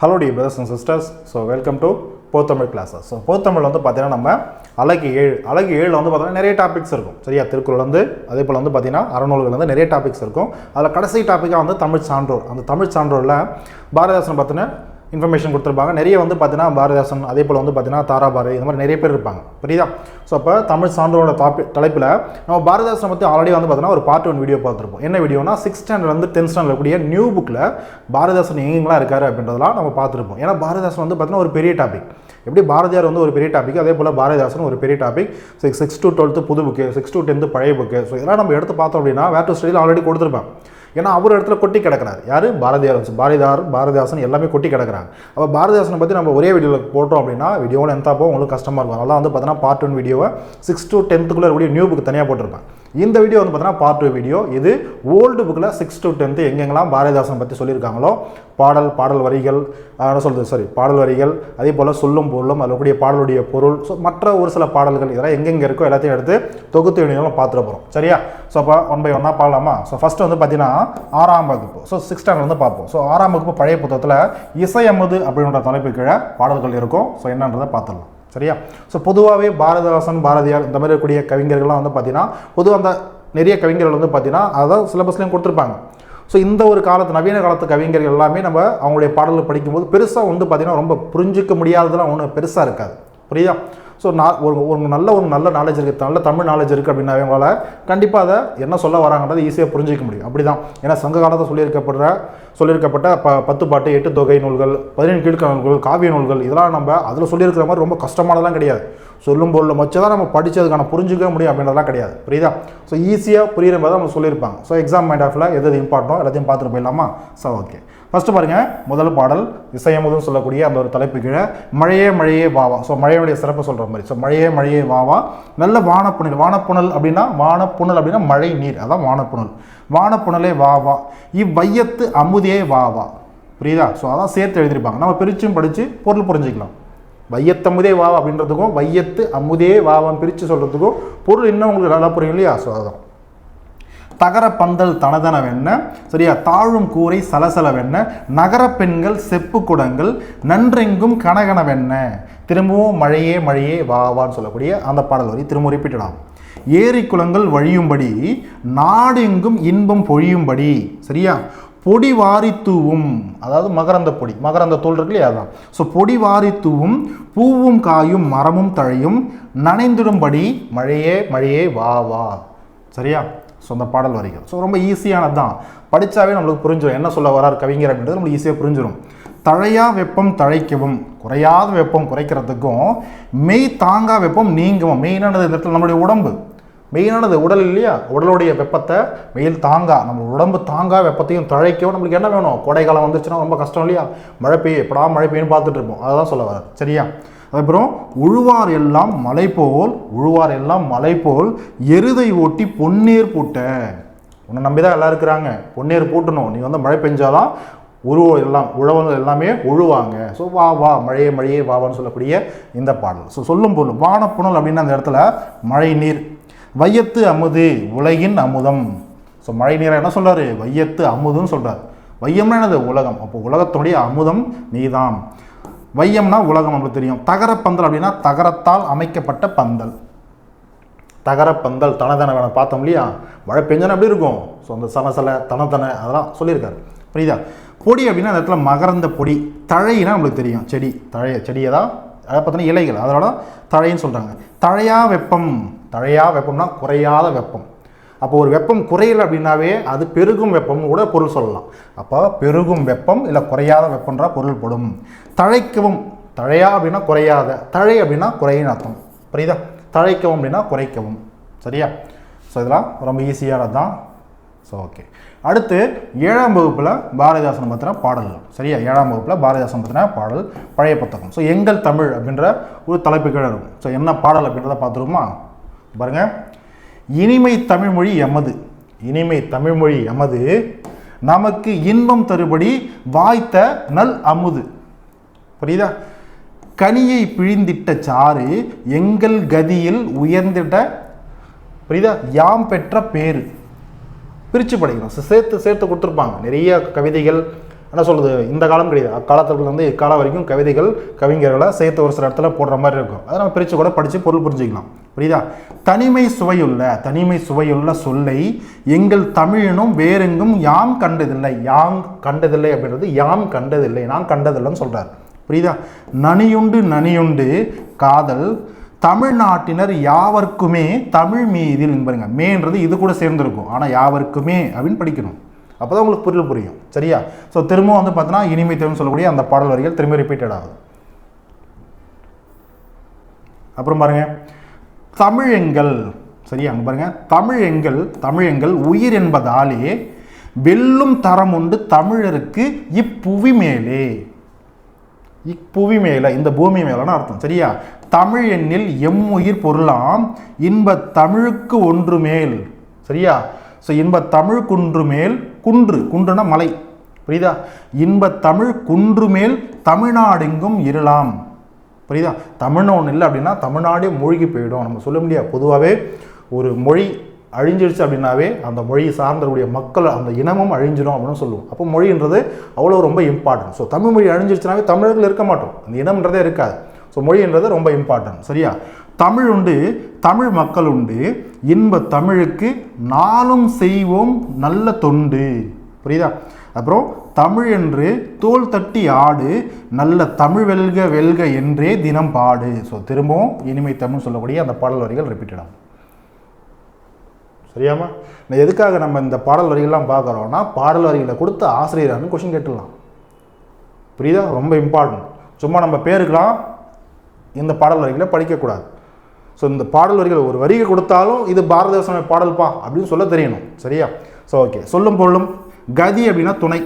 Hello dear brothers and sisters. So welcome to Pothamil classes. So Pothamil வந்து பார்த்தீங்கன்னா நம்ம அழகு 7 வந்து பார்த்தீங்கன்னா நிறைய டாபிக்ஸ் இருக்கும். சரியா, திருக்குறள் வந்து அதே போல் வந்து பார்த்தீங்கன்னா அறநூல்கள் வந்து நிறைய டாபிக்ஸ் இருக்கும். அதில் கடைசி டாப்பிக்காக வந்து தமிழ் சான்றோர். அந்த தமிழ் சான்றோரில் பாரதிதாசன் பார்த்தீங்கன்னா இன்ஃபர்மேஷன் கொடுத்துருப்பாங்க. நிறைய வந்து பார்த்தீங்கன்னா பாரதிதாசன் அதே போல் வந்து பார்த்தீங்கன்னா தாராபாரதி இந்த மாதிரி நிறைய பேர் இருப்பாங்க. புரியுதா? ஸோ அப்போ தமிழ் சான்றோட தலைப்பில் நம்ம பாரதிதாசனை பற்றி ஆல்ரெடி வந்து பார்த்தீங்கன்னா ஒரு பார்ட் 1 வீடியோ பார்த்துருப்போம். என்ன வீடியோனா 6th ஸ்டாண்டர்ட்லேருந்து 10th ஸ்டாண்டர்ட் கூடிய நியூ புக்கில் பாரதிதாசன் எங்கெங்கெல்லாம் இருக்காரு அப்படின்றதெல்லாம் நம்ம பார்த்துருப்போம். ஏன்னா பாரதிதாசன் வந்து பார்த்தீங்கன்னா ஒரு பெரிய டாபிக். எப்படி பாரதியார் வந்து ஒரு பெரிய டாபிக், அதே போல் பாரதிதாசன் ஒரு பெரிய டாபிக். 6 to 12 புது புக்கு, 6 to 10 பழைய புக்கு. ஸோ இதெல்லாம் நம்ம எடுத்து பார்த்தோம் அப்படின்னா வேர் டு ஸ்டடியில் ஆல்ரெடி கொடுத்துருப்பேன். ஏன்னா அவர் இடத்துல கொட்டி கிடக்கிறார். யார்? பாரதிதாசன் எல்லாமே கொட்டி கிடக்கிறாங்க. அப்போ பாரதிதாசனை பற்றி நம்ம ஒரே வீடியோவில் போட்டோம் அப்படின்னா வீடியோவில் எந்த அப்போ உங்களுக்கு கஷ்டமாக இருக்கும். அதெல்லாம் வந்து பார்த்தீங்கன்னா பார்ட் 1 வீடியோவை 6 to 10th இருக்கக்கூடிய நியூ புக் தனியாக போட்டிருப்பேன். இந்த வீடியோ வந்து பார்த்தீங்கன்னா பார்ட் 2 வீடியோ. இது ஓல்டு புக்கில் 6 to 10th எங்கெங்கெல்லாம் பாரதிதாசன் பற்றி சொல்லியிருக்காங்களோ பாடல் வரிகள், பாடல் வரிகள், அதே போல் சொல்லும் பொருளும், அதில் கூடிய பாடலுடைய பொருள், ஸோ மற்ற ஒரு சில பாடல்கள் இதெல்லாம் எங்கெங்கே இருக்கோ எல்லாத்தையும் எடுத்து தொகுத்து வீடியோவில் பார்த்துட்டு போகிறோம். சரியா? ஸோ அப்போ 1 by 1 பார்க்கலாமா? ஸோ ஃபஸ்ட்டு வந்து பார்த்தீங்கன்னா 6ஆம் வகுப்பு. ஸோ 6th ஸ்டாண்டர்ட் வந்து பார்ப்போம். ஸோ 6ஆம் வகுப்பு பழைய புத்தகத்தில் இசை அமுது அப்படின்ற தலைப்பு கீழே பாடல்கள் இருக்கும். ஸோ என்னன்றதை பார்த்துடலாம். சரியா? ஸோ பொதுவாகவே பாரதிதாசன், பாரதியார் இந்த மாதிரி இருக்கக்கூடிய கவிஞர்கள்லாம் வந்து பார்த்தீங்கன்னா பொதுவாக அந்த நிறைய கவிஞர்கள் வந்து பார்த்தீங்கன்னா அதான் சிலபஸ்லையும் கொடுத்துருப்பாங்க. ஸோ இந்த ஒரு காலத்து நவீன காலத்து கவிஞர்கள் எல்லாமே நம்ம அவங்களுடைய பாடல்கள் படிக்கும்போது பெருசாக வந்து பார்த்திங்கன்னா ரொம்ப புரிஞ்சிக்க முடியாததெல்லாம் ஒன்றும் பெருசாக இருக்காது. புரியுதா? ஸோ ஒரு நல்ல நாலேஜ் இருக்குது, நல்ல தமிழ் நாலேஜ் இருக்குது அப்படின்னாவே உங்களால் கண்டிப்பாக அதை என்ன சொல்ல வராங்கன்றது ஈஸியாக புரிஞ்சிக்க முடியும். அப்படி தான். ஏன்னா சங்க காலத்தில் சொல்லியிருக்கப்பட்ட 10 பாட்டு, 8 தொகை நூல்கள், 17 கீழ்க்கணக்கு நூல்கள், காவிய நூல்கள் இதெல்லாம் நம்ம அதில் சொல்லியிருக்கிற மாதிரி ரொம்ப கஷ்டமானதெல்லாம் கிடையாது. சொல்லும் பொருளை வச்சு தான் நம்ம படித்ததுக்கான புரிஞ்சிக்க முடியும் அப்படின்றதெல்லாம் கிடையாது. புரியுதா? ஸோ ஈஸியாக புரியுற மாதிரி தான் நம்ம சொல்லியிருப்பாங்க. ஸோ எக்ஸாம் மைண்ட் ஆஃபில் எது இம்பார்ட்டோ எல்லாத்தையும் பார்த்துட்டு போயிடலாமா? ஸோ ஓகே, ஃபஸ்ட்டு பாருங்கள், முதல் பாடல் இசையமுதுன்னு சொல்லக்கூடிய அந்த ஒரு தலைப்பு கீழே மழையே மழையே வாவா. ஸோ மழையுடைய சிறப்பு சொல்கிற மாதிரி. ஸோ மழையே மழையே வாவா, நல்ல வானப்புணல் அப்படின்னா மழை நீர், அதான் வானப்புணலே வாவா, இவ்வையத்து அமுதே வாவா. புரியுதா? ஸோ அதான் சேர்த்து எழுதியிருப்பாங்க. நம்ம பிரிச்சும் படித்து பொருள் புரிஞ்சிக்கலாம். வையத்தமுதே வாவா அப்படின்றதுக்கும் வையத்து அமுதே வாவான்னு பிரித்து சொல்கிறதுக்கும் பொருள் இன்னும் உங்களுக்கு நல்லா புரியும் இல்லையா? ஸோ அதான். தகர பந்தல் தனதனவென்ன, சரியா, தாழும் கூரை சலசலவென்ன, நகர பெண்கள் செப்பு குடங்கள் நன்றெங்கும் கனகனவென்ன, திரும்பவும் மழையே மழையே வாவான்னு சொல்லக்கூடிய அந்த பாடல் வரி திரும்ப ரிப்பீட் ஆகும். ஏரி குளங்கள் வழியும்படி நாடெங்கும் இன்பம் பொழியும்படி, சரியா, பொடி வாரி தூவும், அதாவது மகரந்த தூள் இருக்கு இல்லையா, அதான். ஸோ பொடி வாரி தூவும் பூவும் காயும் மரமும் தழையும் நனைந்திடும்படி மழையே மழையே வா வா. சரியா? ஸோ அந்த பாடல் வரிகள் ஸோ ரொம்ப ஈஸியானது தான். படித்தாவே நம்மளுக்கு புரிஞ்சிடும் என்ன சொல்ல வரார் கவிஞர் அப்படின்றது நம்மளுக்கு ஈஸியாக புரிஞ்சிடும். தழையா வெப்பம் தழைக்கவும், குறையாத வெப்பம் குறைக்கிறதுக்கும், மெய் தாங்கா வெப்பம் நீங்கவும். மெயினானது இந்த இடத்துல நம்மளுடைய உடம்பு, மெயினானது உடல் இல்லையா, உடலுடைய வெப்பத்தை மெயில் தாங்கா, நம்ம உடம்பு தாங்கா வெப்பத்தையும் தழைக்கவும் நம்மளுக்கு என்ன வேணும்? கோடை காலம் வந்துச்சுன்னா ரொம்ப கஷ்டம் இல்லையா, மழை பெய்யும், எப்படா மழை பெய்யுன்னு பார்த்துட்டு இருப்போம். அதெல்லாம் சொல்ல வரார். சரியா? அதுக்கப்புறம் உழுவார் எல்லாம் மலை போல் எருதை ஓட்டி பொன்னீர் பூட்ட. உன்னை நம்பி தான் எல்லாம் இருக்கிறாங்க, பொன்னீர் பூட்டணும், நீ வந்து மழை பெஞ்சாதான் உழவர்கள் எல்லாமே உழுவாங்க. ஸோ வா வா மழையே மழையே வாவான்னு சொல்லக்கூடிய இந்த பாடல். ஸோ சொல்லும் பொருள் வானப்புணல் அப்படின்னா அந்த இடத்துல மழை நீர். வையத்து அமுது உலகின் அமுதம். ஸோ மழை நீரை என்ன சொல்கிறாரு? வையத்து அமுதுன்னு சொல்கிறார். வையம்னா என்னது? உலகம். அப்போ உலகத்துடைய அமுதம் நீதான். வையம்னா உலகம் நமக்கு தெரியும். தகரப்பந்தல் அப்படின்னா தகரத்தால் அமைக்கப்பட்ட பந்தல். தகரப்பந்தல் தனதன வேணும் பார்த்தோம் இல்லையா, மழை பெஞ்சனா எப்படி இருக்கும்? ஸோ அந்த சலசல தனதன அதெல்லாம் சொல்லியிருக்காரு. புரியுதா? பொடி அப்படின்னா அந்த இடத்துல மகரந்த பொடி. தழையினா நம்மளுக்கு தெரியும், செடியை தான் அதை பார்த்தோன்னா இலைகள், அதோட தழைன்னு சொல்கிறாங்க. தழையா வெப்பம்னா குறையாத வெப்பம். அப்போ ஒரு வெப்பம் குறையலை அப்படின்னாவே அது பெருகும் வெப்பம்னு கூட பொருள் சொல்லலாம். அப்போ பெருகும் வெப்பம் இல்லை குறையாத வெப்பம்ன்ற பொருள் படும். தழைக்கவும், தழையா அப்படின்னா குறையாத, தழை அப்படின்னா குறையின்னு அர்த்தம். புரியுதா? தழைக்கவும் அப்படின்னா குறைக்கவும். சரியா? ஸோ இதெல்லாம் ரொம்ப ஈஸியானது தான். ஸோ ஓகே, அடுத்து 7ஆம் வகுப்பில் பாரதிதாசன் பற்றின பாடல்கள். சரியா? 7ஆம் வகுப்பில் பாரதிதாசன் பற்றின பாடல் பழைய புத்தகம். ஸோ எங்கள் தமிழ் அப்படின்ற ஒரு தலைப்பு கீழே இருக்கும். ஸோ என்ன பாடல் அப்படின்றத பார்த்துருவோமா? பாருங்க, இனிமை தமிழ்மொழி எமது நமக்கு இன்பம் தருபடி வாய்த்த நல் அமுது. புரியுதா? கனியை பிழிந்திட்ட சாறு எங்கள் கதியில் உயர்ந்திட்ட, புரியுதா, யாம் பெற்ற பேரு. பிரித்து படிக்கணும். சேர்த்து கொடுத்துருப்பாங்க நிறைய கவிதைகள், என்ன சொல்கிறது, இந்த காலம் கிடையாது, அக்காலத்துலேருந்து இக்காலம் வரைக்கும் கவிதைகள் கவிஞர்களை சேர்த்து ஒரு சில இடத்துல போடுற மாதிரி இருக்கும். அதை நம்ம பிரித்து கூட படித்து பொருள் புரிஞ்சுக்கலாம். புரியுதா? தனிமை சுவையுள்ள சொல்லை எங்கள் தமிழினும் வேறெங்கும் யாம் கண்டதில்லை. அப்படின்றது யாம் கண்டதில்லை, நான் கண்டதில்லைன்னு சொல்கிறார். புரியுதா? நனியுண்டு காதல் தமிழ்நாட்டினர் யாவர்க்குமே தமிழ் மீதில் பாருங்க, மேன்றது இது கூட சேர்ந்துருக்கும், ஆனால் யாவர்க்குமே அப்படின்னு படிக்கணும். அப்போ தான் உங்களுக்கு பொருள் புரியும். சரியா? ஸோ திரும்ப வந்து பார்த்தோன்னா இனிமை தேர்வுன்னு சொல்லக்கூடிய அந்த பாடல் வரிகள் திரும்ப ரிப்பீட்டட் ஆகுது. அப்புறம் பாருங்க, தமிழெங்கள். சரியா? அங்கே பாருங்க, தமிழெங்கள் உயிர் என்பதாலே வெல்லும் தரம் உண்டு தமிழருக்கு இப்புவி மேலே. இந்த பூமி மேலான அர்த்தம். சரியா? தமிழ் எண்ணில் உயிர் பொருளாம் இன்ப தமிழுக்கு ஒன்று மேல். சரியா? ஸோ இன்ப தமிழ் குன்று மேல், குன்றுனா மலை. புரியுதா? இன்ப தமிழ் குன்று மேல் தமிழ்நாடெங்கும் இருளாம். புரியுதா? தமிழ்னு ஒன்று இல்லை அப்படின்னா தமிழ்நாடே மூழ்கி போயிடும். நம்ம சொல்ல முடியாது. பொதுவாகவே ஒரு மொழி அழிஞ்சிடுச்சு அப்படின்னாவே அந்த மொழியை சார்ந்தக்கூடிய மக்கள் அந்த இனமும் அழிஞ்சிடும் அப்படின்னு சொல்லுவோம். அப்போ மொழின்றது அவ்வளோ ரொம்ப இம்பார்ட்டன்ட். ஸோ தமிழ் மொழி அழிஞ்சிடுச்சுனாவே தமிழர்கள் இருக்க மாட்டோம், அந்த இனம்ன்றதே இருக்காது. ஸோ மொழின்றது ரொம்ப இம்பார்ட்டன்ட். சரியா? தமிழ் உண்டு, தமிழ் மக்கள் உண்டு, இன்ப தமிழுக்கு நாளும் செய்வோம் நல்ல தொண்டு. புரியுதா? அப்புறம் தமிழ் என்று தோல் தட்டி ஆடு, நல்ல தமிழ் வெல்க என்றே தினம் பாடு. ஸோ திரும்பவும் இனிமை தமிழ் சொல்லக்கூடிய அந்த பாடல் வரிகள் ரிப்பீட்டட் ஆகும். சரியாமா? நான் எதுக்காக நம்ம இந்த பாடல் வரிகள்லாம் பார்க்குறோம்னா, பாடல் வரிகளை கொடுத்து ஆசிரியரானு கொஷின் கேட்டுடலாம். புரியுதா? ரொம்ப இம்பார்ட்டன்ட். சும்மா நம்ம பேருக்கலாம் இந்த பாடல் வரிகளை படிக்கக்கூடாது. ஸோ இந்த பாடல் வரிகள் ஒரு வரிகை கொடுத்தாலும் இது பாரதிதாசன் பாடல்பா அப்படின்னு சொல்ல தெரியணும். சரியா? So okay. சொல்லும் பொருளும். கதி அப்படின்னா துணை.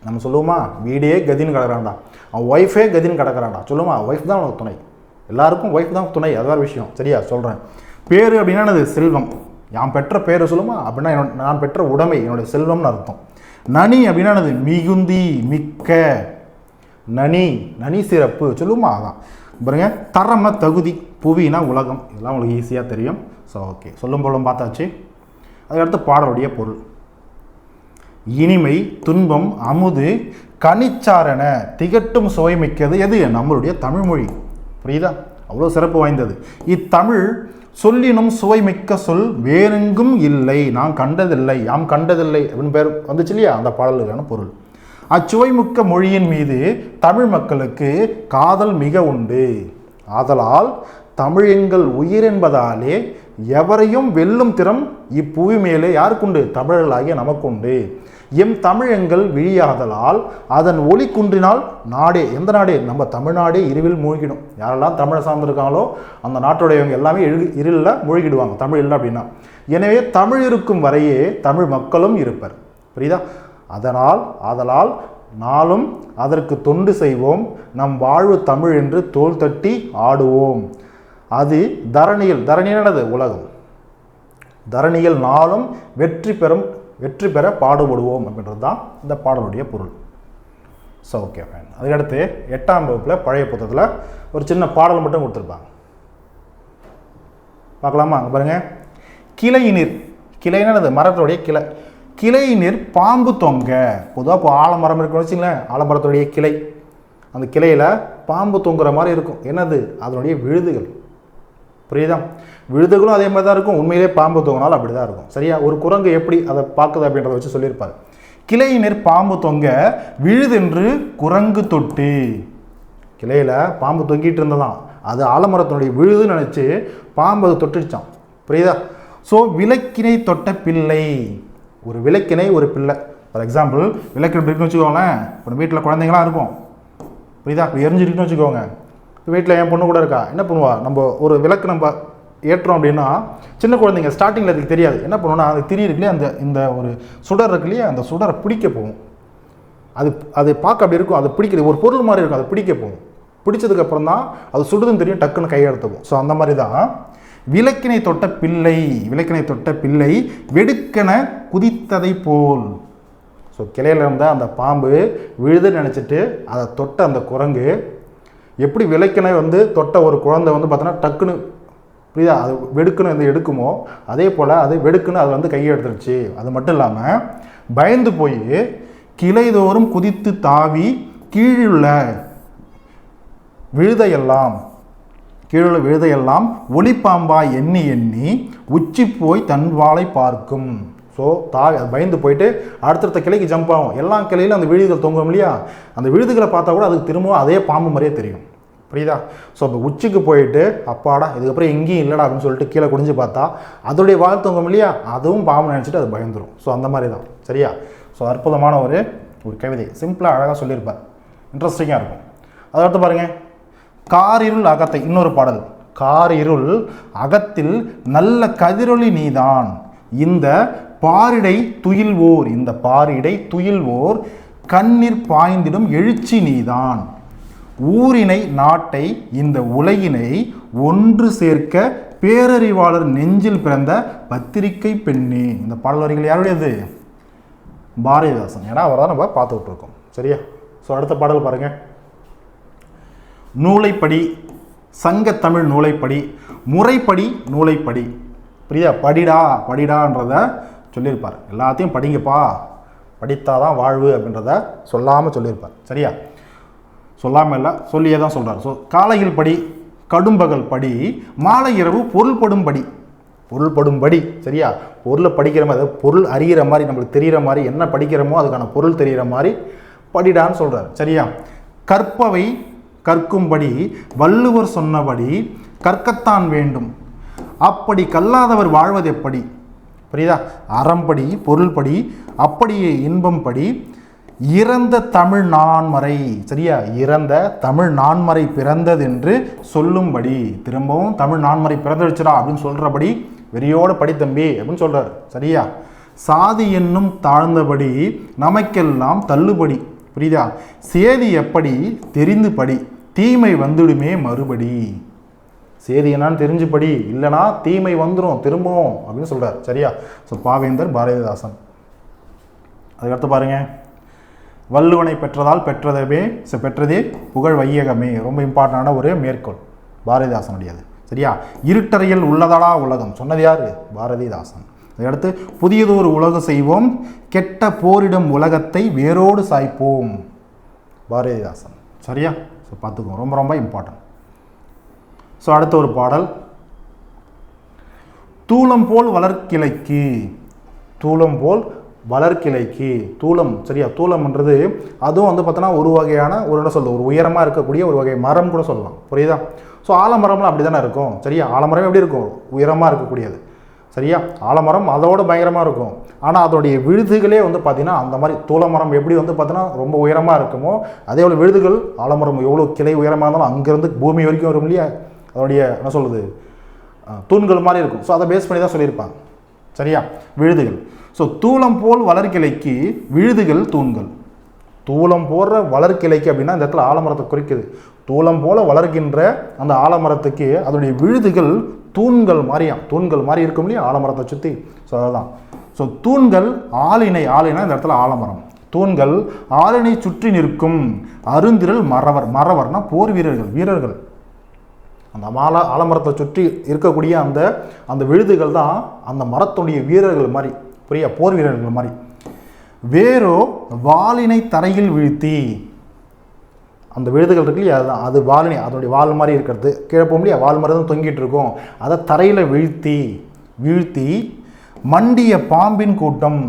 நம்ம சொல்லுவோமா, வீடே கதின்னு கிடக்கிறான்டா, அவன் ஒய்ஃபே கதின்னு கிடக்கிறான்டா சொல்லுமா, ஒய்ஃப் தான் அவனுக்கு துணை. எல்லாருக்கும் ஒய்ஃப் தான் துணை, அது வேறு விஷயம். சரியா? சொல்கிறேன். பேர் அப்படின்னா என்னது? செல்வம். யான் பெற்ற பேர் சொல்லுமா அப்படின்னா நான் பெற்ற உடைமை, என்னுடைய செல்வம்னு அர்த்தம். நனி அப்படின்னா என்னது? மிகுந்தி, மிக்க. நனி சிறப்பு சொல்லுமா, அதான். பாருங்க, தரம்னா தகுதி, புவினா உலகம். இதெல்லாம் உங்களுக்கு ஈஸியாக தெரியும். So okay. சொல்லும் பொருளும் பார்த்தாச்சு. அதுக்கடுத்து பாடலுடைய பொருள். இனிமை, துன்பம், அமுது, கனிச்சாரண, திகட்டும் சுவை மிக்கது எது? நம்மளுடைய தமிழ்மொழி. புரியுதா? அவ்வளோ சிறப்பு வாய்ந்தது. இத்தமிழ் சொல்லினும் சுவை மிக்க சொல் வேறெங்கும் இல்லை, நான் கண்டதில்லை, யாம் கண்டதில்லை அப்படின்னு பேர் வந்துச்சு இல்லையா, அந்த பாடலுக்கான பொருள். அச்சுவைமிக்க மொழியின் மீது தமிழ் மக்களுக்கு காதல் மிக உண்டு. ஆதலால் தமிழ் எங்கள் உயிர் என்பதாலே எவரையும் வெல்லும் திறம் இப்புவி மேலே யாருக்குண்டு? தமிழர்களாகிய நமக்குண்டு. எம் தமிழ் எங்கள் விழியாதலால் அதன் ஒளி குன்றினால் நாடே, எந்த நாடே? நம்ம தமிழ்நாடே இருவில் மூழ்கிடும். யாரெல்லாம் தமிழை சார்ந்திருக்காங்களோ அந்த நாட்டுடையவங்க எல்லாமே இருளில் மூழ்கிடுவாங்க தமிழ் இல்லை அப்படின்னா. எனவே தமிழ் இருக்கும் வரையே தமிழ் மக்களும் இருப்பர். புரியுதா? ஆதலால் நாளும் அதற்கு தொண்டு செய்வோம், நம் வாழ்வு தமிழ் என்று தோள் தட்டி ஆடுவோம். அது தரணியானது உலகம். தரணியில் நாளும் வெற்றி பெற பாடுபடுவோம் அப்படின்றது தான் இந்த பாடலுடைய பொருள். So okay fine. அதுக்கடுத்து 8ஆம் வகுப்பில் பழைய புத்தகத்தில் ஒரு சின்ன பாடல் மட்டும் கொடுத்துருப்பாங்க, பார்க்கலாமா? அங்கே பாருங்கள். கிளையினது மரத்துடைய கிளையினர் பாம்பு தொங்க. பொதுவாக இப்போ ஆலமரம் இருக்குன்னு வச்சுங்களேன், ஆலமரத்துடைய கிளை, அந்த கிளையில் பாம்பு தொங்குற மாதிரி இருக்கும். என்னது? அதனுடைய விழுதுகள். புரியுதா? விழுதுகளும் அதே மாதிரி தான் இருக்கும். உண்மையிலே பாம்பு தொங்கினாலும் அப்படி தான் இருக்கும். சரியா? ஒரு குரங்கு எப்படி அதை பார்க்குது அப்படின்றத வச்சு சொல்லியிருப்பார். கிளையினர் பாம்பு தொங்க விழுதென்று குரங்கு தொட்டு. கிளையில் பாம்பு தொங்கிட்டு இருந்ததான், அது ஆலமரத்தினுடைய விழுதுன்னு நினச்சி பாம்பு அதை தொட்டுடுச்சான். புரியுதா? ஸோ விளக்கினை தொட்ட பிள்ளை. ஒரு விளக்கினை ஒரு பிள்ளை. ஃபார் எக்ஸாம்பிள் விளக்கு எப்படி இருக்குன்னு வச்சுக்கோங்களேன். இப்போ வீட்டில் குழந்தைங்களாம் இருக்கும். புரியுதா? அப்படி எரிஞ்சிருக்குன்னு வச்சுக்கோங்க. வீட்டில் என் பொண்ணு கூட இருக்கா, என்ன பண்ணுவா, நம்ம ஒரு விளக்கு நம்ம ஏற்றோம் அப்படின்னா சின்ன குழந்தைங்க ஸ்டார்டிங்கில் அதுக்கு தெரியாது. என்ன பண்ணுவோன்னா, அது திரி இருக்குல்லையே, இந்த ஒரு சுடர் இருக்கு இல்லையா, அந்த சுடரை பிடிக்க போகும். அது பார்க்க அப்படி இருக்கும், அது பிடிக்கிறது ஒரு பொருள் மாதிரி இருக்கும், அது பிடிக்க போகும். பிடிச்சதுக்கப்புறம் தான் அது சுடுதுன்னு தெரியும், டக்குன்னு கையெடுத்துக்கும். ஸோ அந்த மாதிரி தான் விளக்கினை தொட்ட பிள்ளை வெடுக்கென குதித்ததை போல். ஸோ கிளையில் இருந்த அந்த பாம்பு விழுதுன்னு நினச்சிட்டு அதை தொட்ட அந்த குரங்கு எப்படி விளக்கினை தொட்ட ஒரு குழந்தை பார்த்தோன்னா டக்குன்னு, புரியுதா, அது வெடுக்குன்னு எடுக்குமோ அதே போல் அது வெடுக்குன்னு அது கையை எடுத்துருச்சு. அது மட்டும் இல்லாமல் பயந்து போய் கிளைதோறும் குதித்து தாவி கீழுள்ள விழுதையெல்லாம் ஒளிப்பாம்பாய் எண்ணி எண்ணி உச்சி போய் தன் வாளை பார்க்கும். ஸோ பயந்து போயிட்டு அடுத்தடுத்த கிளைக்கு ஜம்ப் ஆகும். எல்லா கிளையிலும் அந்த விழுதுகள் தொங்கும் இல்லையா, அந்த விழுதுகளை பார்த்தா கூட அதுக்கு திரும்பவும் அதே பாம்பு மாதிரியே தெரியும். புரியுதா? ஸோ இப்போ உச்சிக்கு போயிட்டு அப்பாடா இதுக்கப்புறம் எங்கேயும் இல்லைடா அப்படின்னு சொல்லிட்டு கீழே குடிஞ்சு பார்த்தா அதோடைய வால் தொங்கும் இல்லையா, அதுவும் பாம்பு நினச்சிட்டு அது பயந்துடும். ஸோ அந்த மாதிரி தான். சரியா? ஸோ அற்புதமான ஒரு கவிதை, சிம்பிளாக அழகாக சொல்லியிருப்பார், இன்ட்ரெஸ்டிங்காக இருக்கும். அதடுத்து பாருங்கள், காரிருள் அகத்தை, இன்னொரு பாடல். காரிருள் அகத்தில் நல்ல கதிரொளி நீதான், இந்த பாரிடை துயில்வோர் கண்ணீர் பாய்ந்திடும் எழுச்சி நீதான், ஊரினை நாட்டை இந்த உலகினை ஒன்று சேர்க்க பேரறிவாளர் நெஞ்சில் பிறந்த பத்திரிகை பெண்ணே. இந்த பாடல் வரிகள் யாருடையது? பாரதிதாசன். ஏன்னா அவர் தான் நம்ம பார்த்துக்கிட்டு இருக்கோம். சரியா? ஸோ அடுத்த பாடல் பாருங்கள். நூலைப்படி, சங்கத்தமிழ் நூலைப்படி, முறைப்படி நூலைப்படி. புரியுதா? படிடான்றத சொல்லியிருப்பார். எல்லாத்தையும் படிங்கப்பா, படித்தாதான் வாழ்வு அப்படின்றத சொல்லாமல் சொல்லியிருப்பார். சரியா? சொல்லாமல் இல்லை, சொல்லியே தான் சொல்கிறார். ஸோ காலையில் படி, கடும்பகல் படி, மாலை இரவு பொருள்படும்படி. சரியா? பொருளை படிக்கிற மாதிரி, பொருள் அறிகிற மாதிரி, நம்மளுக்கு தெரிகிற மாதிரி, என்ன படிக்கிறோமோ அதுக்கான பொருள் தெரிகிற மாதிரி படிடான்னு சொல்கிறார். சரியா? கற்பவை கற்கும்படி வள்ளுவர் சொன்னபடி கற்கத்தான் வேண்டும், அப்படி கல்லாதவர் வாழ்வது எப்படி? புரியுதா? அறம்படி, பொருள்படி, அப்படியே இன்பம் படி, இறந்த தமிழ் நான்மறை. சரியா? இறந்த தமிழ் நான்மறை பிறந்ததென்று சொல்லும்படி, திரும்பவும் தமிழ் நான்மறை பிறந்துடுச்சுடா அப்படின்னு சொல்கிறபடி வெறியோட படி தம்பி அப்படின்னு சொல்கிறார். சரியா? சாதி என்னும் தாழ்ந்தபடி நமக்கெல்லாம் தள்ளுபடி. புரியுதா? சேதி எப்படி தெரிந்து படி, தீமை வந்துடுமே மறுபடி. சேதி என்னான்னு தெரிஞ்சு படி, இல்லைனா தீமை வந்துடும் திரும்பவும் அப்படின்னு சொல்கிறார். சரியா? ஸோ பாவேந்தர் பாரதிதாசன். அதுக்கடுத்து பாருங்க, வள்ளுவனை பெற்றதால் பெற்றதே புகழ் வையகமே. ரொம்ப இம்பார்ட்டண்டான ஒரு மேற்கோள், பாரதிதாசனுடையது. சரியா? இருட்டறையில் உள்ளதடா உலகம், சொன்னது யாரு? பாரதிதாசன். அடுத்து புதியதொரு உலகம் செய்வோம், கெட்ட போரிடும் உலகத்தை வேரோடு சாய்ப்போம், பாரதிதாசன். சரியா? ஸோ பார்த்துக்கோ, ரொம்ப ரொம்ப இம்பார்ட்டன்ட். ஸோ அடுத்த ஒரு பாடல், தூளம் போல் வளர்க்கிளைக்கு. தூளம். சரியா? தூளம்ன்றது அதுவும் வந்து பார்த்தோன்னா ஒரு வகையான என்ன சொல்லுது, ஒரு உயரமாக இருக்கக்கூடிய ஒரு வகை மரம் கூட சொல்லலாம். புரியுதா? ஸோ ஆலமரம்லாம் அப்படி தானே இருக்கும். சரியா? ஆலமரம் எப்படி இருக்கும்? உயரமாக இருக்கக்கூடியது. சரியா? ஆலமரம் அதோட பயங்கரமாக இருக்கும். ஆனால் அதோடைய விழுதுகளே வந்து பார்த்தீங்கன்னா அந்த மாதிரி தூளமரம் எப்படி வந்து பார்த்தீங்கன்னா ரொம்ப உயரமாக இருக்குமோ அதே போல் விழுதுகள், ஆலமரம் எவ்வளோ கிளை உயரமாக இருந்தாலும் அங்கேருந்து பூமி வரைக்கும் வரும் இல்லையா, அதோடைய என்ன சொல்லுது தூண்கள் மாதிரி இருக்கும். ஸோ அதை பேஸ் பண்ணி தான் சொல்லியிருப்பாங்க. சரியா? விழுதுகள். ஸோ தூளம் போல் வளர்க்கிளைக்கு விழுதுகள் தூண்கள். தூளம் போடுற வளர்க்கிளைக்கு அப்படின்னா இந்த இடத்துல ஆலமரத்தை குறிக்குது. தூளம் போல வளர்கின்ற அந்த ஆலமரத்துக்கு அதோடைய விழுதுகள் தூண்கள் மாதிரி இருக்கும் இல்லையா ஆலமரத்தை சுற்றி. ஸோ அதுதான். ஸோ தூண்கள் ஆளினை இந்த இடத்துல ஆலமரம். தூண்கள் ஆளினை சுற்றி நிற்கும் அருந்திரல் மறவர்னா போர் வீரர்கள். அந்த ஆலமரத்தை சுற்றி இருக்கக்கூடிய அந்த விழுதுகள் தான் அந்த மரத்துடைய வீரர்கள் மாதிரி. புரியா? போர் வீரர்கள் மாதிரி. வேறோ வாளினை தரையில் வீழ்த்தி, அந்த விழுதுகள் இருக்கு இல்லையா, அதுதான் அது வாளினை, அதனுடைய வால் மாதிரி இருக்கிறது, கீழே போக முடியாது, வால் மாதிரி தான் தொங்கிட்டு இருக்கும், அதை தரையில் வீழ்த்தி மண்டிய பாம்பின் கூட்டம்.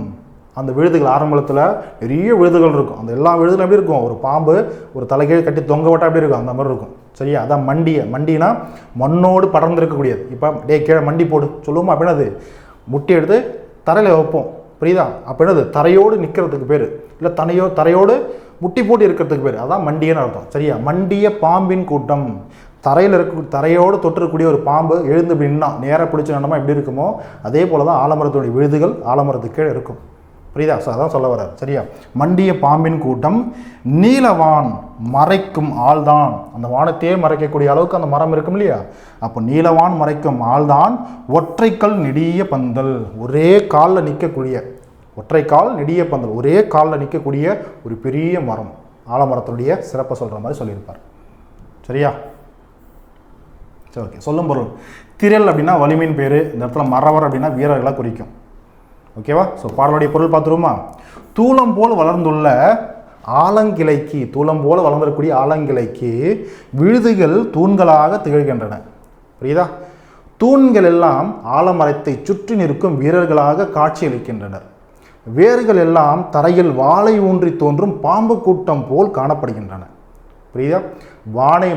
அந்த விழுதுகள் ஆரம்பத்தில் நிறைய விழுதுகள் இருக்கும். அந்த எல்லா விழுதுகளும் எப்படி இருக்கும்? ஒரு பாம்பு ஒரு தலைகீழ் கட்டி தொங்க விட்டா எப்படி இருக்கும்? அந்த மாதிரி இருக்கும். சரியா? அதான் மண்டினா மண்ணோடு படர்ந்துருக்கக்கூடியது. இப்போ கீழே மண்டி போடு சொல்லுவோமா அப்படின்னா அது முட்டி எடுத்து தரையில் வைப்போம். புரியுதா? அப்போ என்னது தரையோடு நிற்கிறதுக்கு பேர், இல்லை தரையோடு முட்டி போட்டு இருக்கிறதுக்கு பேர், அதான் மண்டியன்னு அர்த்தம். சரியா? மண்டிய பாம்பின் கூட்டம். தரையோடு தொற்றக்கூடிய ஒரு பாம்பு எழுந்து அப்படின்னா நேராக பிடிச்ச நடமா எப்படி இருக்குமோ அதே போல தான் ஆலமரத்துடைய விழுதுகள் ஆலமரத்துக்கு கீழே இருக்கும். புரியுதா? ஸோ அதான் சொல்ல வர்றார். சரியா? மண்டிய பாம்பின் கூட்டம் நீலவான் மறைக்கும் ஆள்தான். அந்த வானத்தையே மறைக்கக்கூடிய அளவுக்கு அந்த மரம் இருக்கும் இல்லையா, அப்போ நீலவான் மறைக்கும் ஆள்தான் ஒற்றைக்கல் நெடிய பந்தல். ஒரே காலில் நிற்கக்கூடிய ஒரு பெரிய மரம். ஆலமரத்துடைய சிறப்பை சொல்கிற மாதிரி சொல்லியிருப்பார். சரியா? சரி, ஓகே. சொல்லும் பொருள், திரள் அப்படின்னா வலிமையின் பேர். இந்த இடத்துல மறவர் அப்படின்னா வீரர்களை குறிக்கும். ஓகேவா? ஸோ பாடலுடைய பொருள் பார்த்துருவோமா? தூளம் போல் வளர்ந்துள்ள ஆலங்கிளைக்கு, தூளம் போல வளர்ந்துடக்கூடிய ஆலங்கிளைக்கு விழுதுகள் தூண்களாக திகழ்கின்றன. புரியுதா? தூண்கள் எல்லாம் ஆலமரத்தை சுற்றி நிற்கும் வீரர்களாக காட்சியளிக்கின்றனர். வேர்கள் எல்லாம் தரையில் வாளை ஊன்றி தோன்றும் பாம்பு கூட்டம் போல் காணப்படுகின்றன. புரியுதா? வானை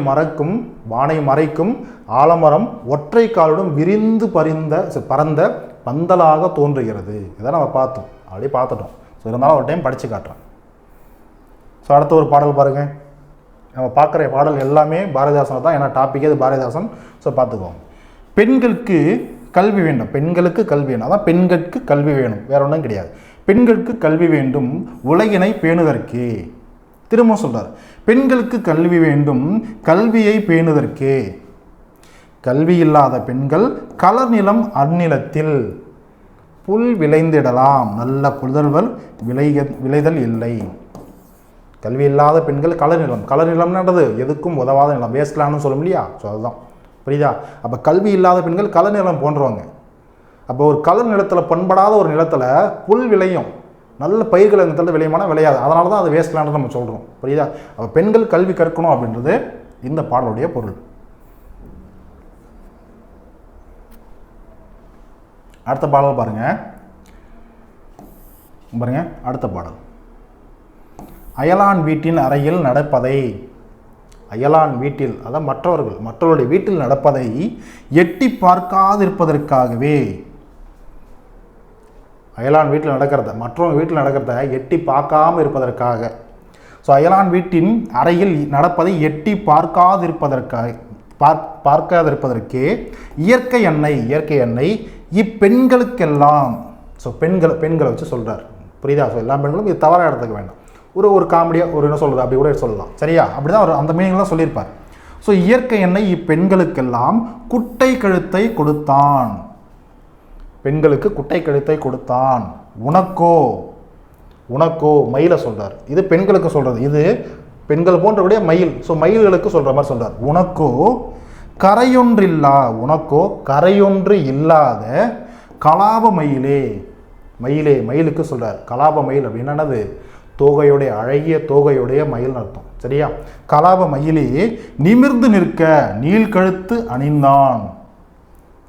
மறைக்கும் ஆலமரம் ஒற்றை காலுடன் விரிந்து பறந்த பந்தலாக தோன்றுகிறது. இதை நம்ம பார்த்தோம், அப்படியே பார்த்துட்டோம். ஸோ இருந்தாலும் ஒரு டைம் படித்து காட்டுறேன். ஸோ அடுத்த ஒரு பாடல் பாருங்கள். நம்ம பார்க்குற பாடல் எல்லாமே பாரதிதாசனை தான், ஏன்னா டாப்பிக்கே அது பாரதிதாசன். ஸோ பார்த்துக்கோங்க. பெண்களுக்கு கல்வி வேண்டும், பெண்களுக்கு கல்வி வேணும். அதான் பெண்களுக்கு கல்வி வேணும், வேற ஒன்றும் கிடையாது. பெண்களுக்கு கல்வி வேண்டும் உலகினை பேணுதற்கே. திரும்ப சொல்றார், பெண்களுக்கு கல்வி வேண்டும் கல்வியை பேணுதற்கே. கல்வி இல்லாத பெண்கள் கலர் நிலம் அந்நிலத்தில் புல் விளைந்திடலாம், நல்ல புதல்வர் விளைதல் இல்லை. கல்வி இல்லாத பெண்கள் கலர் நிலம்ன்றது எதுக்கும் உதவாத நிலம், வேஸ்ட்லான்னு சொல்லும் இல்லையா? ஸோ அதுதான். புரியுதா? அப்போ கல்வி இல்லாத பெண்கள் கலர் நிலம் போன்றவங்க. அப்போ ஒரு கலர் நிலத்தில் பண்படாத ஒரு நிலத்தில் புல் விளையும், நல்ல பயிர்கள் அந்த இடத்துல விளையுமானா விளையாது. அதனால தான் அது வேஸ்ட்லான்னு நம்ம சொல்கிறோம். புரியுதா? அப்போ பெண்கள் கல்வி கற்கணும் அப்படின்றது இந்த பாடலுடைய பொருள். அடுத்த பாடல் பாருங்க. அடுத்த பாடல், அயலான் வீட்டின் அறையில் நடப்பதை, அயலான் வீட்டில், அதான் மற்றவருடைய வீட்டில் நடப்பதை எட்டி பார்க்காதிருப்பதற்காகவே. அயலான் வீட்டில் நடக்கிறத, மற்றவங்க வீட்டில் நடக்கிறத எட்டி பார்க்காம இருப்பதற்காக. ஸோ அயலான் வீட்டின் அறையில் நடப்பதை எட்டி பார்க்காதிருப்பதற்கே இயற்கை எண்ணெய் இப்பெண்களுக்கெல்லாம். ஸோ பெண்களை வச்சு சொல்கிறார். புரியுதா? ஸோ எல்லா பெண்களும் இது தவறாக எடுத்துக்க வேண்டாம். ஒரு காமெடியாக என்ன சொல்கிறது அப்படி கூட சொல்லலாம். சரியா? அப்படி தான் அவர் அந்த மீனிங்லாம் சொல்லியிருப்பார். ஸோ இயற்கை எண்ணெய் இப்பெண்களுக்கெல்லாம் குட்டை கழுத்தை கொடுத்தான். பெண்களுக்கு குட்டை கழுத்தை கொடுத்தான். உனக்கோ மயிலை சொல்கிறார். இது பெண்களுக்கு சொல்கிறது, இது பெண்கள் போன்றபடியே மயில். ஸோ மயில்களுக்கு சொல்கிற மாதிரி சொல்கிறார். உனக்கோ கரையொன்று இல்லாத கலாப மயிலுக்கு சொல்கிறார். கலாப மயில் அப்படின்னா என்னது? தோகையுடைய, அழகிய தோகையுடைய மயில் அர்த்தம். சரியா? கலாப மயிலே நிமிர்ந்து நிற்க நீள்கழுத்து அணிந்தான்.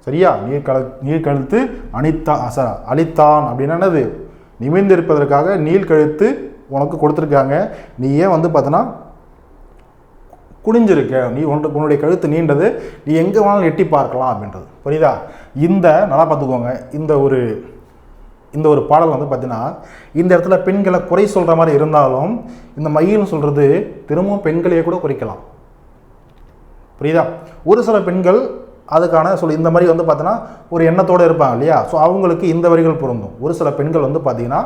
சரியா? நீள்கழுத்து அளித்தான் அப்படின்னா என்னது? நிமிர்ந்து இருப்பதற்காக நீள்கழுத்து உனக்கு கொடுத்துருக்காங்க. நீ ஏன் பார்த்தனா குனிஞ்சிருக்க, உன்னுடைய கழுத்து நீண்டது, நீ எங்கே வேணாலும் எட்டி பார்க்கலாம் அப்படின்றது. புரியுதா? நல்லா பார்த்துக்கோங்க. இந்த ஒரு பாடல் பார்த்தீங்கன்னா இந்த இடத்துல பெண்களை குறை சொல்கிற மாதிரி இருந்தாலும் இந்த மயில்னு சொல்கிறது திரும்பவும் பெண்களையே கூட குறைக்கலாம். புரியுதா? ஒரு சில பெண்கள் அதுக்கான இந்த மாதிரி பார்த்தீங்கன்னா ஒரு எண்ணத்தோடு இருப்பாங்க இல்லையா? ஸோ அவங்களுக்கு இந்த வரிகள் பொருந்தும். ஒரு சில பெண்கள் பார்த்தீங்கன்னா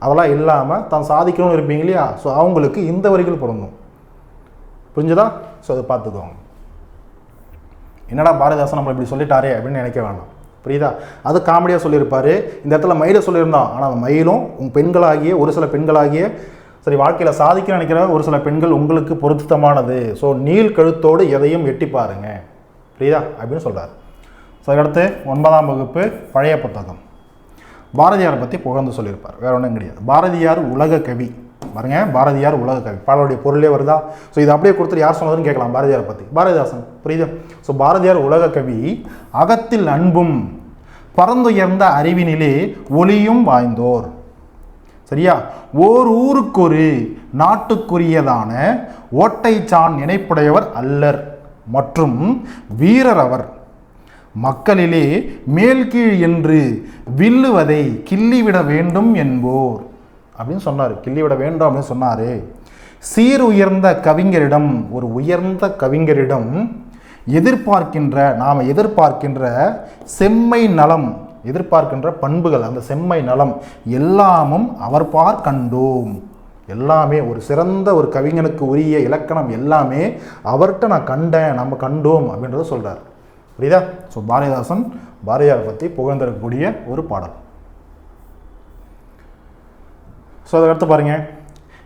அதெல்லாம் இல்லாமல் தான் சாதிக்கணும்னு இருப்பீங்க இல்லையா? ஸோ அவங்களுக்கு இந்த வரிகள் பொருந்தும். புரிஞ்சுதா? ஸோ அதை பார்த்துக்கோங்க. என்னடா பாரதிதாசன் நம்மளை இப்படி சொல்லிட்டாரே அப்படின்னு நினைக்க வேண்டாம். புரியுதா? அது காமெடியாக சொல்லியிருப்பார். இந்த இடத்துல மயிலை சொல்லியிருந்தான். ஆனால் அந்த மயிலும் ஒரு சில பெண்களாகிய சரி வாழ்க்கையில் சாதிக்க நினைக்கிற ஒரு சில பெண்கள் உங்களுக்கு பொருத்தமானது. ஸோ நீள் கழுத்தோடு எதையும் எட்டி பாருங்க. புரியுதா? அப்படின்னு சொல்கிறார். ஸோ அடுத்து 9ஆம் வகுப்பு பழைய புத்தகம். பாரதியாரை பற்றி புகழ்ந்து சொல்லியிருப்பார். வேற ஒன்றும் கிடையாது. பாரதியார் உலக கவி. பாருங்க, பாரதியார் உலக கவி. பாடலுடைய பொருளே வருதா? ஸோ இது அப்படியே கொடுத்துட்டு யார் சொன்னதுன்னு கேட்கலாம். பாரதியாரை பற்றி பாரதிதாசன். புரியுதா? ஸோ பாரதியார் உலக கவி. அகத்தில் அன்பும் பரந்துயர்ந்த அறிவினிலே ஒளியும் வாய்ந்தோர். சரியா? ஓர் ஊருக்கொரு நாட்டுக்குரியதான ஓட்டைச்சான் நினைப்புடையவர் அல்லர் மற்றும் வீரர் அவர். மக்களிலே மேல் கீழ் என்று வில்லுவதை கிள்ளிவிட வேண்டும் என்போர் அப்படின்னு சொன்னார். கிள்ளிவிட வேண்டும் அப்படின்னு சொன்னார். சீர் உயர்ந்த கவிஞரிடம், ஒரு உயர்ந்த கவிஞரிடம் நாம் எதிர்பார்க்கின்ற செம்மை நலம், எதிர்பார்க்கின்ற பண்புகள், அந்த செம்மை நலம் எல்லாமும் அவர் கண்டோம். எல்லாமே ஒரு சிறந்த ஒரு கவிஞனுக்கு உரிய இலக்கணம் எல்லாமே அவர்கிட்ட நம்ம கண்டோம் அப்படின்றத சொல்கிறார். புரியுதா? ஸோ பாரதிதாசன் பாரதியாரை பற்றி புகழ்ந்திருக்கக்கூடிய ஒரு பாடல். ஸோ அதுக்கடுத்து பாருங்க,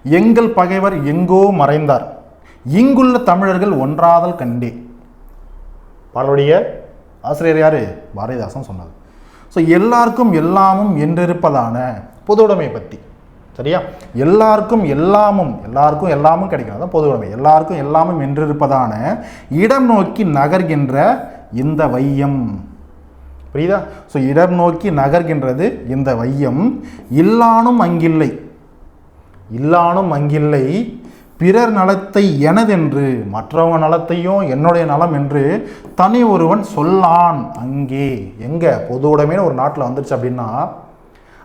எங்கள் பகைவர் எங்கோ மறைந்தார், இங்குள்ள தமிழர்கள் ஒன்றாதல் கண்டே. பாடலுடைய ஆசிரியர் யாரு? பாரதிதாசன் சொன்னது. ஸோ எல்லாருக்கும் எல்லாமும் என்றிருப்பதான பொது உடைமை பற்றி. சரியா? எல்லாருக்கும் எல்லாமும் கிடைக்கும், அதான் பொது உடைமை. எல்லாருக்கும் எல்லாமும் என்றிருப்பதான இடம் நோக்கி நகர்கின்ற இந்த வையம். புரியுதா? ஸோ இடம் நோக்கி நகர்கின்றது இந்த வையம். இல்லானும் அங்கில்லை பிறர் நலத்தை எனதென்று, மற்றவங்க நலத்தையும் என்னுடைய நலம் என்று தனி ஒருவன் சொல்லான் அங்கே. எங்கே? பொது உடைமைன்னு ஒரு நாட்டில் வந்துருச்சு அப்படின்னா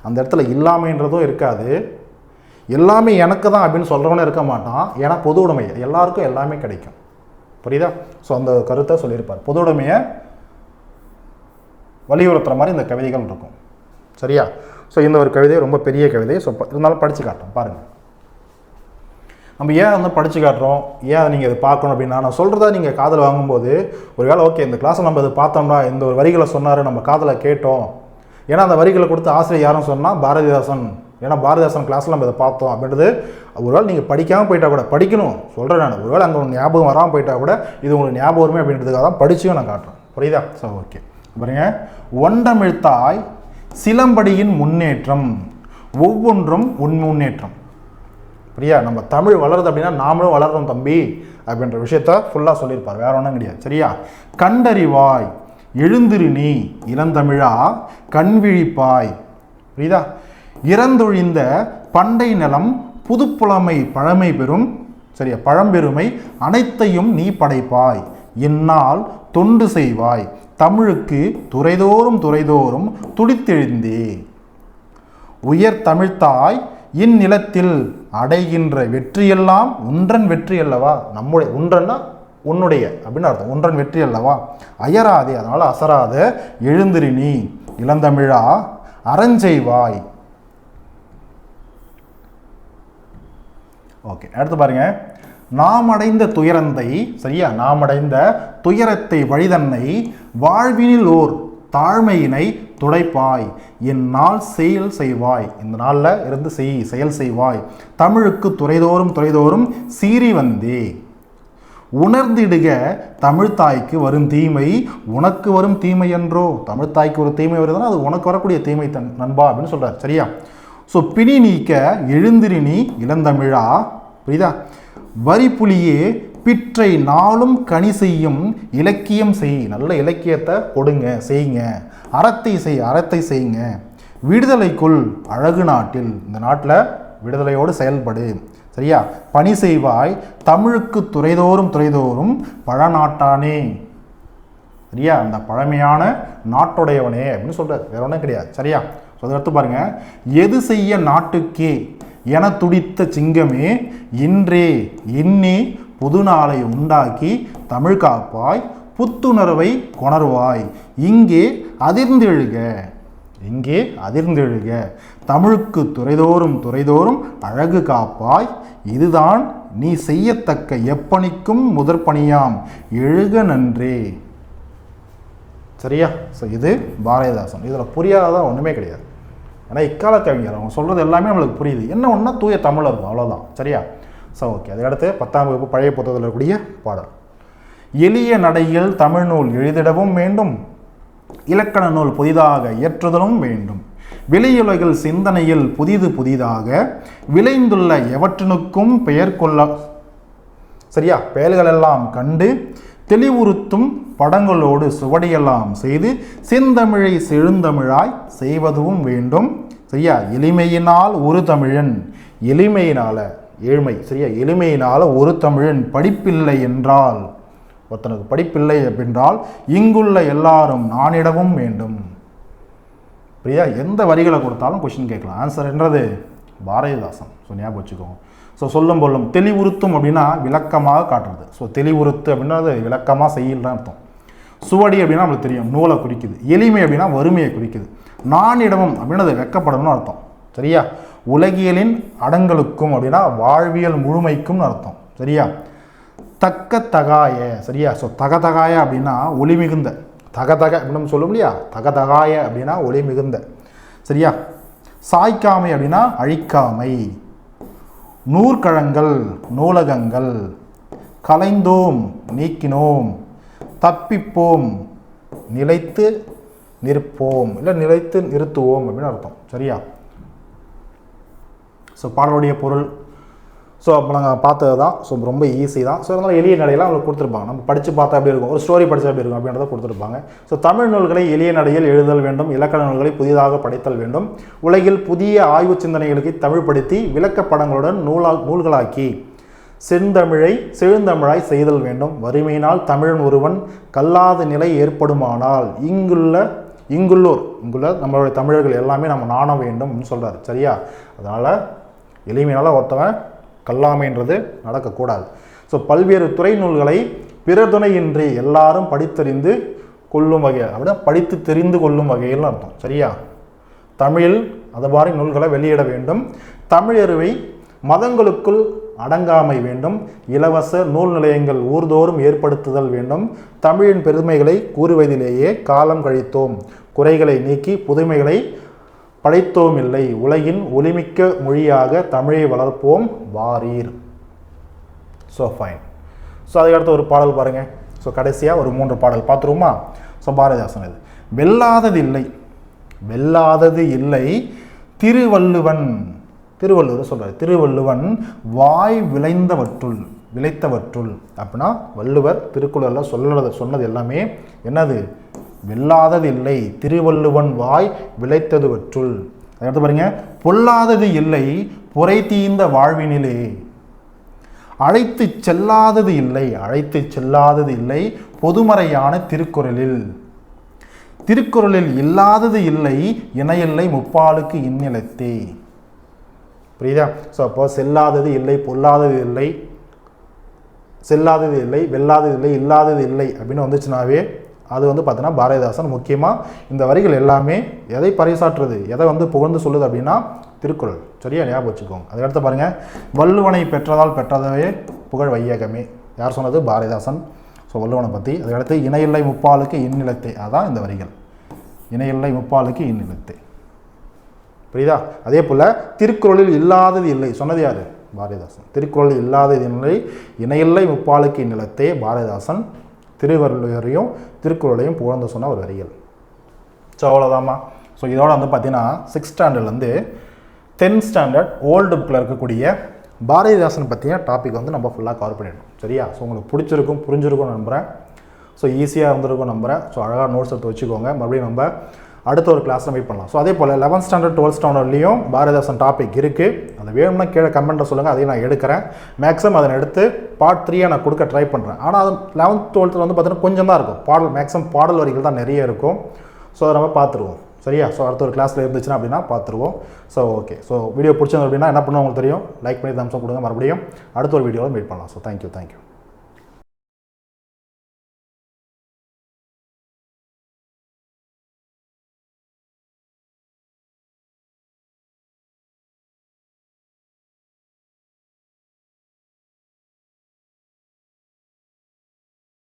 அந்த இடத்துல இல்லாமைன்றதும் இருக்காது, எல்லாமே எனக்கு தான் அப்படின்னு சொல்கிறவனே இருக்க மாட்டான். ஏன்னா பொது உடைமை, எல்லாருக்கும் எல்லாமே கிடைக்கும். புரியுதா? ஸோ அந்த கருத்தை சொல்லியிருப்பார். பொது உடைமையை வலியுறுத்துகிற மாதிரி இந்த கவிதைகள் இருக்கும். சரியா? ஸோ இந்த ஒரு கவிதை ரொம்ப பெரிய கவிதை. ஸோ இருந்தாலும் படித்து காட்டுறோம் பாருங்கள். நம்ம ஏன் வந்து படித்து காட்டுறோம், ஏன் அதை நீங்கள் இதை பார்க்கணும் அப்படின்னா, நான் சொல்கிறத நீங்கள் காதில் வாங்கும்போது ஒரு வேளை ஓகே இந்த கிளாஸை நம்ம இதை பார்த்தோம்னா இந்த ஒரு வரிகளை சொன்னார், நம்ம காதில் கேட்டோம். ஏன்னா அந்த வரிகளை கொடுத்து ஆசிரியர் யாரும் சொன்னால் பாரதிதாசன், ஏன்னா பாரதிதாசன் கிளாஸில் நம்ம இதை பார்த்தோம் அப்படின்றது. ஒருவேளை நீங்கள் படிக்காமல் போயிட்டா கூட, படிக்கணும் சொல்கிறேன் நான், ஒருவேளை அங்கே உங்களுக்கு ஞாபகம் வராமல் போயிட்டா கூட இது உங்களுக்கு ஞாபகம் வருமே அப்படின்றதுக்காக தான் படிச்சும் நான் காட்டுறேன். புரியுதா? ஸோ ஓகே பாருங்க. ஒண்டமிழ்த்தாய் சிலம்படியின் முன்னேற்றம், ஒவ்வொன்றும் உன் முன்னேற்றம். புரியா? நம்ம தமிழ் வளருது அப்படின்னா நாமளும் வளர்றோம் தம்பி அப்படின்ற விஷயத்த ஃபுல்லாக சொல்லியிருப்பார், வேற ஒன்றும் கிடையாது. சரியா? கண்டறிவாய் எழுந்திரு நீ இளந்தமிழா கண்விழிப்பாய். புரியுதா? இறந்தொழிந்த பண்டை நிலம் புதுப்புலமை பழமை பெறும், சரியா, பழம்பெருமை அனைத்தையும் நீ படைப்பாய். இந்நாள் தொண்டு செய்வாய் தமிழுக்கு துறைதோறும் துடித்தெழுந்தே. உயர் தமிழ்த்தாய் இந்நிலத்தில் அடைகின்ற வெற்றியெல்லாம் உன்றன் வெற்றி அல்லவா. நம்முடைய உன்றன்னா உன்னுடைய அப்படின்னு அர்த்தம். உன்றன் வெற்றி அல்லவா. அயராதே, அதனால அசராத எழுந்திரு நீ இளந்தமிழா அறஞ்செய்வாய். ஓகே, அடுத்து பாருங்க. நாம் அடைந்த துயரந்தை, சரியா, நாம் அடைந்த துயரத்தை வழிதன்னை வாழ்வினில் ஓர் தாழ்மையினை துடைப்பாய். இந்நாள் செயல் செய்வாய், இந்த நாளில் இருந்து செயல் செய்வாய். தமிழுக்கு துறைதோறும் சீறி வந்தே. உணர்ந்திடுக தமிழ்த்தாய்க்கு வரும் தீமை உனக்கு வரும் தீமை என்றோ. தமிழ்த்தாய்க்கு ஒரு தீமை வருதுன்னா அது உனக்கு வரக்கூடிய தீமை நண்பா அப்படின்னு சொல்றார். சரியா? ஸோ பிணி நீக்க எழுந்திரி நீ இளந்தமிழா. புரியுதா? வரி புலியே பிற்றை நாளும் கனி செய்யும் இலக்கியம் செய். நல்ல இலக்கியத்தை கொடுங்க, செய்யுங்க. அறத்தை செய்யுங்க. விடுதலைக்குள் அழகு நாட்டில், இந்த நாட்டில் விடுதலையோடு செயல்படு. சரியா? பணி செய்வாய் தமிழுக்கு துறைதோறும் பழநாட்டானே. சரியா? அந்த பழமையான நாட்டுடையவனே அப்படின்னு சொல்றாரு, வேற ஒன்றும் கிடையாது. சரியா? அடுத்து பாருங்க. எது செய்ய நாட்டுக்கே என துடித்த சிங்கமே இன்றே இன்னே புது நாளை உண்டாக்கி தமிழ் காப்பாய் புத்துணர்வை கொணர்வாய். இங்கே அதிர்ந்தெழுக தமிழுக்கு துறைதோறும் அழகு காப்பாய். இதுதான் நீ செய்யத்தக்க எப்பணிக்கும் முதற்பணியாம் எழுக நன்றே. சரியா? ஸோ இது பாரதிதாசன். இதில் புரியாததான் ஒன்றுமே கிடையாது. ஏன்னா இக்கால கவிஞர் அவங்க சொல்கிறது எல்லாமே நம்மளுக்கு புரியுது. என்ன ஒன்றா தூய தமிழ் இருக்கும், அவ்வளோதான். சரியா? ஸோ ஓகே, அதுக்கடுத்து 10ஆம் வகுப்பு பழைய புத்தகத்தில் இருக்கக்கூடிய பாடல். எளிய நடையில் தமிழ் நூல் எழுதிடவும் வேண்டும், இலக்கண நூல் புதிதாக இயற்றுதலும் வேண்டும். விலையுலகில் சிந்தனையில் புதிதாக விளைந்துள்ள எவற்றினுக்கும் பெயர் கொள்ள, சரியா, பெயர்களெல்லாம் கண்டு தெளிவுறுத்தும் படங்களோடு சுவடியெல்லாம் செய்து செந்தமிழை செழுந்தமிழாய் செய்வதும் வேண்டும். சரியா? எளிமையினால் ஒரு தமிழன், எளிமையினால ஏழ்மை, சரியா, எளிமையினால ஒரு தமிழன் படிப்பில்லை என்றால், ஒருத்தனுக்கு படிப்பில்லை அப்படின்றால் இங்குள்ள எல்லாரும் நானிடவும் வேண்டும். சரியா? எந்த வரிகளை கொடுத்தாலும் கொஸ்டின் கேட்கலாம். ஆன்சர் என்றது பாரதிதாசன். ஸோ ஞாபகம் வச்சுக்கோங்க. ஸோ சொல்லும் தெளிவுறுத்தும் அப்படின்னா விளக்கமாக காட்டுறது. ஸோ தெளிவுறுத்து அப்படின்னா அது விளக்கமாக செய்யலாம் அர்த்தம். சுவடி அப்படின்னா நம்மளுக்கு தெரியும், நூலை குறிக்குது. எளிமை அப்படின்னா வறுமையை குறிக்குது. நானிடமும் அப்படின்னா அது வெக்கப்படணும்னு அர்த்தம். சரியா? உலகியலின் அடங்கலுக்கும் அப்படின்னா வாழ்வியல் முழுமைக்கும் அர்த்தம். சரியா? தக்கத்தகாய, சரியா? ஸோ தகதகாய அப்படின்னா ஒளி மிகுந்த, தகதக அப்படின்னு சொல்லும் இல்லையா, தகதகாய அப்படின்னா ஒளி மிகுந்த. சரியா? சாய்க்காமை அப்படின்னா அழிக்காமை. நூற்கழங்கள் நூலகங்கள், கலைந்தோம் நீக்கினோம், தப்பிப்போம் நிலைத்து நிற்போம், இல்லை நிலைத்து நிறுத்துவோம் அப்படின்னு அர்த்தம். சரியா? ஸோ பாடலுடைய பொருள் ஸோ அப்போ நாங்கள் பார்த்தது தான். ஸோ ரொம்ப ஈஸி தான். ஸோ அதனால் எளிய நடையெல்லாம் அவங்களுக்கு கொடுத்துருப்பாங்க. நம்ம படித்து பார்த்தா எப்படி இருக்கும், ஒரு ஸ்டோரி படித்தா எப்படி இருக்கும் அப்படின்றத கொடுத்துருப்பாங்க. ஸோ தமிழ் நூல்களை எளிய நடையில் எழுதல் வேண்டும், இலக்கண நூல்களை புதிதாக படைத்தல் வேண்டும், உலகில் புதிய ஆய்வு சிந்தனைகளுக்கு தமிழ் படுத்தி விளக்கப்படங்களுடன் நூல்களாக்கி செழுந்தமிழாய் செய்தல் வேண்டும், வறுமையினால் தமிழன் ஒருவன் கல்லாத நிலை ஏற்படுமானால் இங்குள்ளோர் நம்மளுடைய தமிழர்கள் எல்லாமே நம்ம நாண வேண்டும் அப்படின்னு சொல்கிறார். சரியா? அதனால் எளிமையினால் ஒருத்தவன் கல்லாமைன்றது நடக்கக்கூடாது. ஸோ பல்வேறு துறை நூல்களை பிறர் துணையின்றி எல்லாரும் படித்தறிந்து கொள்ளும் வகையில், அப்படின்னா படித்து தெரிந்து கொள்ளும் வகையில் அர்த்தம். சரியா? தமிழில் அது மாதிரி நூல்களை வெளியிட வேண்டும், தமிழறிவை மதங்களுக்குள் அடங்காமை வேண்டும், இலவச நூல் நிலையங்கள் ஊர்தோறும் ஏற்படுத்துதல் வேண்டும், தமிழின் பெருமைகளை கூறுவதிலேயே காலம் கழித்தோம், குறைகளை நீக்கி புதுமைகளை படைத்தோம் இல்லை, உலகின் ஒளிமிக்க மொழியாக தமிழை வளர்ப்போம் வாரீர். So fine. ஸோ அதுக்கடுத்து ஒரு பாடல் பாருங்கள். ஸோ கடைசியாக ஒரு 3 பாடல் பார்த்துருவோமா? ஸோ பாரதிதாசன் இது வெல்லாதது இல்லை திருவள்ளுவர் சொல்கிறார். திருவள்ளுவன் வாய் விளைத்தவற்றுள் அப்படின்னா வள்ளுவர் திருக்குறளில் சொன்னது எல்லாமே என்னது? வெல்லாதது இல்லை, திருவள்ளுவன் வாய் விளைத்ததுவற்றுள். அடுத்து பாருங்க, பொல்லாதது இல்லை புரை தீர்ந்த வாழ்வினிலே, அழைத்து செல்லாதது இல்லை பொதுமறையான திருக்குறளில் இல்லாதது இல்லை இணையில்லை முப்பாலுக்கு இந்நிலத்தே. புரியுதா? ஸோ அப்போ செல்லாதது இல்லை, பொல்லாதது இல்லை, செல்லாதது இல்லை, வெல்லாதது இல்லை, இல்லாதது இல்லை அப்படின்னு வந்துச்சுனாவே அது பார்த்தீங்கன்னா பாரதிதாசன் முக்கியமாக இந்த வரிகள் எல்லாமே எதை பறைசாற்றுறது, எதை புகழ்ந்து சொல்லுது அப்படின்னா திருக்குறள். சரியா? ஞாபகம் வச்சுக்கோங்க. அதுக்கடுத்து பாருங்கள், வள்ளுவனை பெற்றதாவே புகழ் வையகமே. யார் சொன்னது? பாரதிதாசன். ஸோ வள்ளுவனை பற்றி. அதுக்கடுத்து இணையில்லை முப்பாலுக்கு இந்நிலத்தே, அதான் இந்த வரிகள். இணையில்லை முப்பாலுக்கு இந்நிலத்தே. புரியுதா? அதே போல் திருக்குறளில் இல்லாதது இல்லை சொன்னது யார்? பாரதிதாசன். திருக்குறளில் இல்லாதது இல்லை இணையில்லை முப்பாலுக்கு இந்நிலத்தே பாரதிதாசன் திருவள்ளுவரையும் திருக்குறளையும் புகழ்ந்து சொன்ன ஒரு வரிகள். ஸோ அவ்வளோதாம்மா. ஸோ இதோட பார்த்தீங்கன்னா 6th ஸ்டாண்டர்ட்லேருந்து 10th ஸ்டாண்டர்ட் ஓல்டு புக்கில் இருக்கக்கூடிய பாரதிதாசன் பற்றிய டாபிக் நம்ம ஃபுல்லாக கவர் பண்ணிடணும். சரியா? ஸோ உங்களுக்கு பிடிச்சிருக்கும், புரிஞ்சிருக்கும்னு நம்புகிறேன். ஸோ ஈஸியாக இருந்திருக்கும் நம்புகிறேன். ஸோ அழகாக நோட்ஸ் எடுத்து வச்சுக்கோங்க. மறுபடியும் நம்ம அடுத்த ஒரு கிளாஸில் மீட் பண்ணலாம். ஸோ அதே போல் 11th ஸ்டாண்டர்ட் 12th ஸ்டாண்டர்ட்லேயும் பாரதிதாசன் டாபிக் இருக்குது. அது வேணும்னா கீழே கமெண்ட்டை சொல்லுங்கள், அதையும் நான் எடுக்கிறேன். மேக்ஸிமம் அதை எடுத்து பார்ட் 3 நான் கொடுக்க ட்ரை பண்ணுறேன். ஆனால் அது 11th 12th பார்த்தீங்கன்னா கொஞ்சம் தான் இருக்கும். மேக்ஸிமம் பாடல் வரிகள் தான் நிறைய இருக்கும். ஸோ அதை நம்ம பார்த்துருவோம். சரியா? ஸோ அடுத்த ஒரு கிளாஸில் இருந்துச்சுன்னா அப்படின்னா பார்த்துருவோம். So okay. ஸோ வீடியோ பிடிச்சது அப்படின்னா என்ன பண்ணுவோம் உங்களுக்கு தெரியும், லைக் பண்ணி தம்ஸ் அப் கொடுங்க. மறுபடியும் அடுத்த ஒரு வீடியோவில் மீட் பண்ணலாம். So thank you.